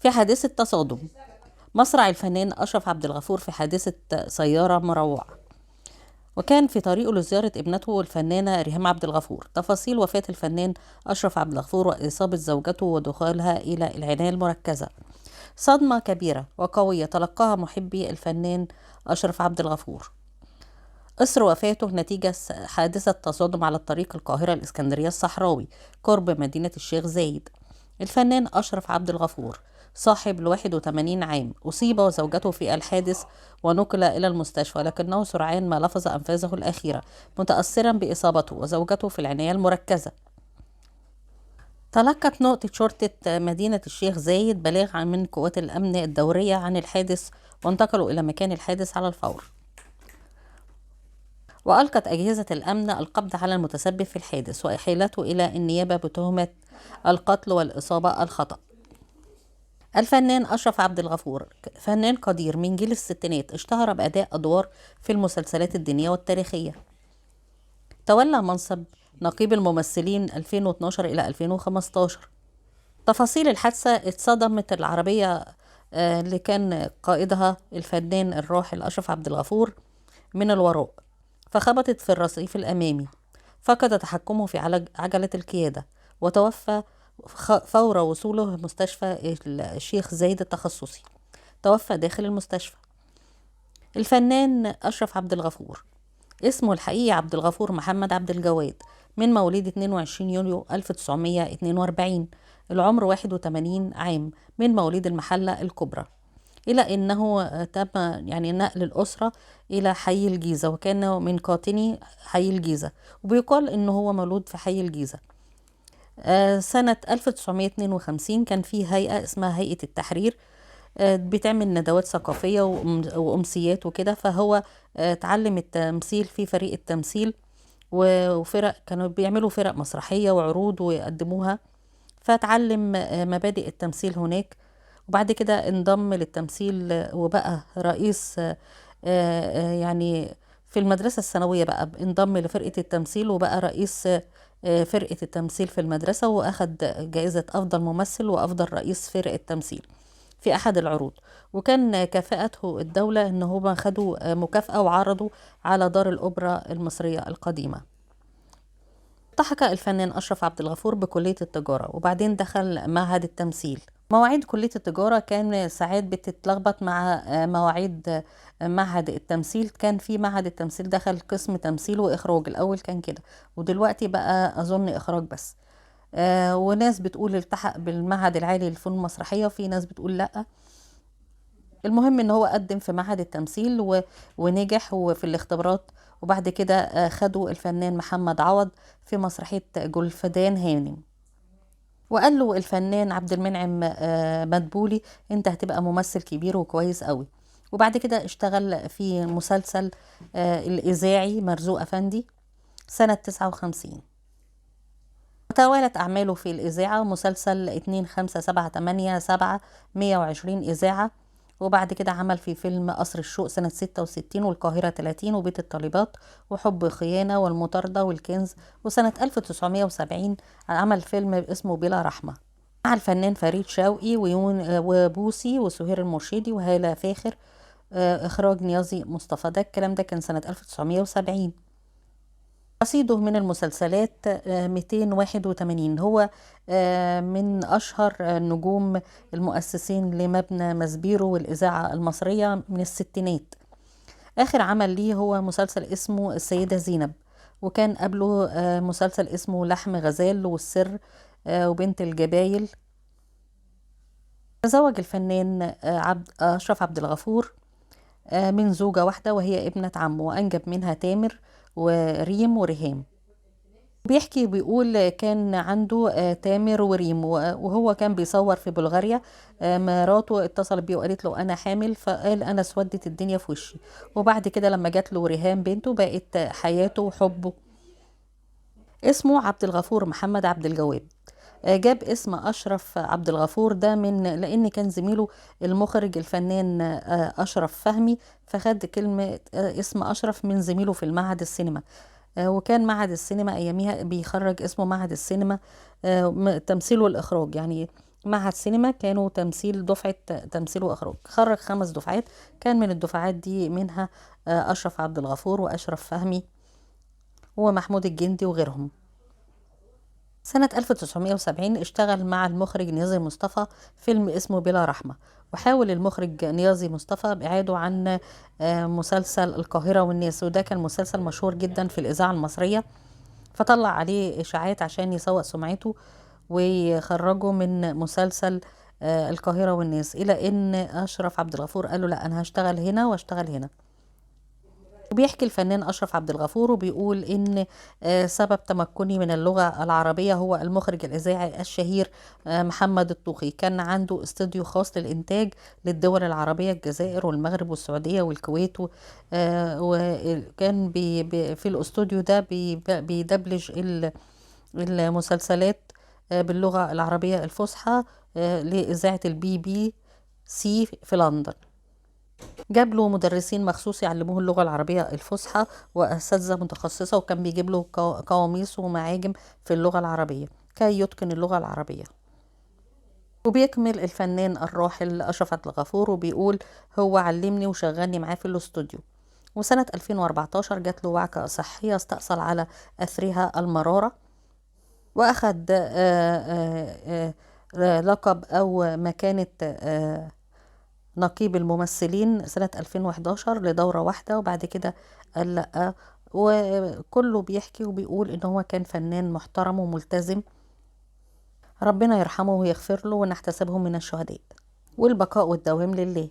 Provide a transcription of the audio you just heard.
في حادثة تصادم مصرع الفنان أشرف عبد الغفور في حادثة سيارة مروعة، وكان في طريقه لزيارة ابنته الفنانة ريهام عبد الغفور. تفاصيل وفاة الفنان أشرف عبد الغفور وإصابة زوجته ودخولها إلى العناية المركزة. صدمة كبيرة وقوية تلقاها محبي الفنان أشرف عبد الغفور إثر وفاته نتيجة حادثة تصادم على الطريق القاهرة الإسكندرية الصحراوي قرب مدينة الشيخ زايد. الفنان أشرف عبد الغفور صاحب 81 عام أصيب وزوجته في الحادث ونقل إلى المستشفى، لكنه سرعان ما لفظ أنفاسه الأخيرة متأثرا بإصابته، وزوجته في العناية المركزة. تلقت نقطة شرطة مدينة الشيخ زايد بلاغ من قوات الأمن الدورية عن الحادث، وانتقلوا إلى مكان الحادث على الفور. وألقت أجهزة الأمن القبض على المتسبب في الحادث وإحالته إلى النيابة بتهمة القتل والإصابة الخطأ. الفنان أشرف عبد الغفور فنان قدير من جيل الستينات، اشتهر بأداء أدوار في المسلسلات الدينية والتاريخية. تولى منصب نقيب الممثلين 2012 إلى 2015. تفاصيل الحادثة: اتصدمت العربية اللي كان قائدها الفنان الراحل أشرف عبد الغفور من الوراء، فخبطت في الرصيف الأمامي، فقد تحكمه في عجلة القيادة، وتوفى فور وصوله مستشفى الشيخ زايد التخصصي. توفى داخل المستشفى. الفنان أشرف عبد الغفور اسمه الحقيقي عبد الغفور محمد عبد الجواد، من مواليد 22 يوليو 1942. العمر 81 عام، من مواليد المحلة الكبرى. إلى أنه تم نقل الأسرة إلى حي الجيزة، وكان من قاطني حي الجيزة، وبيقال أنه هو مولود في حي الجيزة. سنة 1952 كان في هيئة اسمها هيئة التحرير، بتعمل ندوات ثقافية وأمسيات وكده، فهو اتعلم التمثيل في فريق التمثيل، وفرق كانوا بيعملوا فرق مسرحية وعروض ويقدموها، فتعلم مبادئ التمثيل هناك. وبعد كده انضم للتمثيل وبقى رئيس في المدرسة الثانوية، بقى انضم لفرقة التمثيل وبقى رئيس فرقة التمثيل في المدرسة، وأخد جائزة أفضل ممثل وأفضل رئيس فرقة تمثيل في أحد العروض. وكان كافأته الدولة إن هما خدوا مكافأة وعرضوا على دار الأوبرا المصرية القديمة. التحق الفنان أشرف عبد الغفور بكلية التجارة، وبعدين دخل معهد التمثيل. مواعيد كلية التجارة كان ساعات بتتلخبط مع مواعيد معهد التمثيل. كان في معهد التمثيل دخل قسم تمثيل وإخراج، الأول كان كده، ودلوقتي بقى أظن إخراج بس. وناس بتقول التحق بالمعهد العالي للفنون المسرحية، وفي ناس بتقول لأ. المهم ان هو قدم في معهد التمثيل ونجح وفي الاختبارات، وبعد كده خدوا الفنان محمد عوض في مسرحية جولفدان هانم، وقال له الفنان عبد المنعم مدبولي انت هتبقى ممثل كبير وكويس قوي. وبعد كده اشتغل في مسلسل الإذاعي مرزوق أفندي سنة 59. وتوالت أعماله في الإذاعة، مسلسل 25787 120 إذاعة، وبعد كده عمل في فيلم قصر الشوق سنة 66 والقاهرة 30 وبيت الطالبات وحب خيانة والمطاردة والكنز. وسنة 1970 عمل فيلم اسمه بلا رحمة مع الفنان فريد شوقي وبوسي وسهير المرشدي وهالة فاخر، إخراج نيازي مصطفى. ده الكلام ده كان سنة 1970. رصيده من المسلسلات 281. هو من أشهر نجوم المؤسسين لمبنى مزبيرو والإذاعة المصرية من الستينات. آخر عمل ليه هو مسلسل اسمه السيدة زينب، وكان قبله مسلسل اسمه لحم غزال والسر وبنت الجبايل. تزوج الفنان أشرف عبد الغفور من زوجة واحدة وهي ابنة عمه، وأنجب منها تامر وريم وريهام. بيحكي بيقول كان عنده تامر وريم، وهو كان بيصور في بلغاريا. مراته اتصلت بيه وقالت له انا حامل، فقال انا سودت الدنيا في وشي. وبعد كده لما جات له ريهام بنته بقت حياته وحبه. اسمه عبد الغفور محمد عبد الجواد. جاب اسم أشرف عبد الغفور ده لأن كان زميله المخرج الفنان أشرف فهمي، فخد كلمة اسم أشرف من زميله في المعهد السينما. وكان معهد السينما أياميها بيخرج اسمه معهد السينما التمثيل والإخراج، يعني معهد سينما كانوا تمثيل دفعة تمثيل وإخراج، خرج 5 دفعات، كان من الدفعات دي منها أشرف عبد الغفور وأشرف فهمي ومحمود الجندي وغيرهم. سنة 1970 اشتغل مع المخرج نيازي مصطفى فيلم اسمه بلا رحمة، وحاول المخرج نيازي مصطفى ابعاده عن مسلسل القاهرة والناس، وده كان مسلسل مشهور جدا في الإذاعة المصرية، فطلع عليه إشاعات عشان يسوء سمعته ويخرجه من مسلسل القاهرة والناس، إلى إن أشرف عبد الغفور قال له لا أنا هشتغل هنا واشتغل هنا. وبيحكي الفنان أشرف عبد الغفور وبيقول إن سبب تمكني من اللغة العربية هو المخرج الإذاعي الشهير محمد الطوخي، كان عنده استوديو خاص للإنتاج للدول العربية، الجزائر والمغرب والسعودية والكويت، وكان في الاستوديو ده بيدبلج المسلسلات باللغة العربية الفصحى لإذاعة BBC في لندن. جاب له مدرسين مخصوص يعلموه اللغة العربية الفصحى وأساتذة متخصصة، وكان بيجيب له قواميس ومعاجم في اللغة العربية كي يتقن اللغة العربية. وبيكمل الفنان الراحل أشرف عبد الغفور وبيقول هو علمني وشغلني معاه في الاستوديو. وسنة 2014 جات له وعكة صحية استأصل على أثرها المرارة، وأخذ لقب أو مكانة نقيب الممثلين سنة 2011 لدورة واحدة، وبعد كده قال لأ. وكله بيحكي وبيقول إن هو كان فنان محترم وملتزم، ربنا يرحمه ويغفر له ونحتسبه من الشهداء، والبقاء والدوام لله.